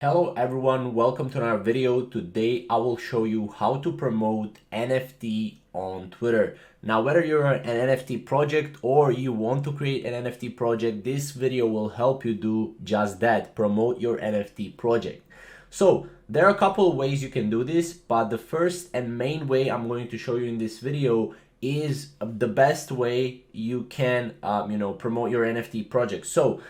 Hello everyone, welcome to another video. Today I will show you how to promote NFT on Twitter. Now, whether you're an NFT project or you want to create an NFT project, this video will help you do just that, promote your NFT project. So there are a couple of ways you can do this, but the first and main way I'm going to show you in this video is the best way you can promote your NFT project. So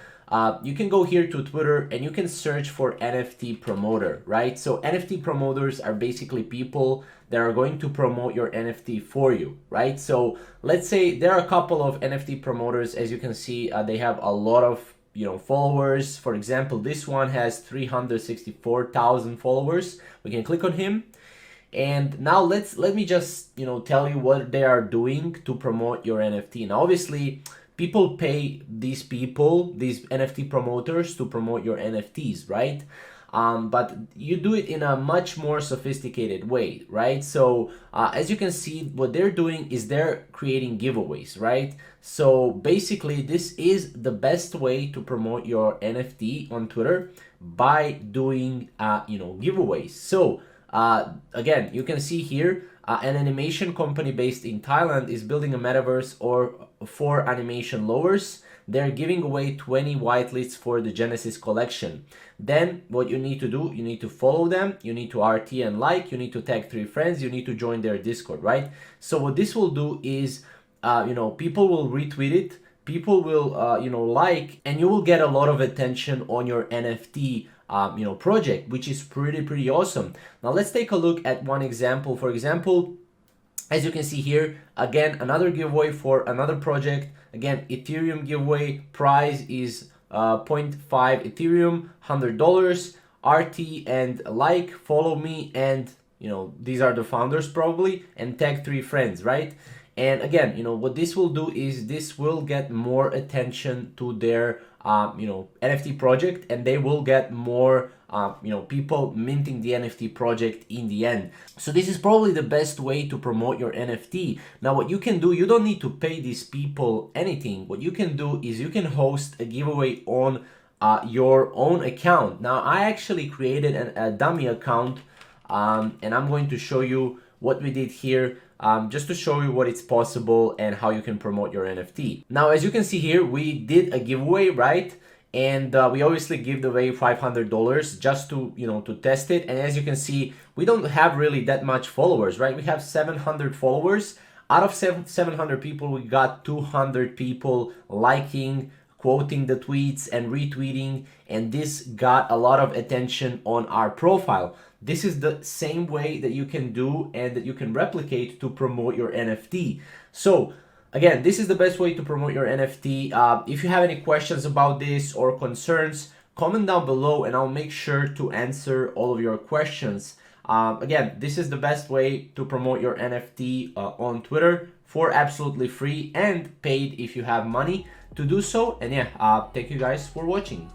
you can go here to Twitter and you can search for NFT promoter, right? So NFT promoters are basically people that are going to promote your NFT for you, right? So let's say there are a couple of NFT promoters. As you can see, they have a lot of followers. For example, this one has 364,000 followers. We can click on him. And now let me just tell you what they are doing to promote your NFT. Now obviously people pay these NFT promoters to promote your NFTs, right? But you do it in a much more sophisticated way, right? So as you can see, what they're doing is they're creating giveaways, right? So basically this is the best way to promote your NFT on Twitter, by doing giveaways. So again, you can see here an animation company based in Thailand is building a metaverse for animation lovers. They're giving away 20 whitelists for the Genesis collection. Then what you need to do, you need to follow them, you need to RT and like, you need to tag 3 friends, you need to join their Discord, right? So what this will do is, people will retweet it, people will, like, and you will get a lot of attention on your NFT project, which is pretty awesome. Now let's take a look at one example. For example, as you can see here, again, another giveaway for another project. Again, Ethereum giveaway, prize is 0.5 Ethereum, $100, RT and like, follow me, and these are the founders probably, and tag 3 friends, right? And again, what this will do is this will get more attention to their NFT project, and they will get more people minting the NFT project in the end. So this is probably the best way to promote your NFT. Now what you can do, you don't need to pay these people anything. What you can do is you can host a giveaway on your own account. Now I actually created a dummy account, and I'm going to show you what we did here, just to show you what it's possible and how you can promote your NFT. Now, as you can see here, we did a giveaway, right? And we obviously give away $500 just to to test it. And as you can see, we don't have really that much followers, right? We have 700 followers. Out of 700 people, we got 200 people liking, quoting the tweets and retweeting, and this got a lot of attention on our profile. This is the same way that you can do and that you can replicate to promote your NFT. So again, this is the best way to promote your NFT. If you have any questions about this or concerns, comment down below and I'll make sure to answer all of your questions. Again, this is the best way to promote your NFT on Twitter for absolutely free, and paid if you have money to do so. And yeah, thank you guys for watching.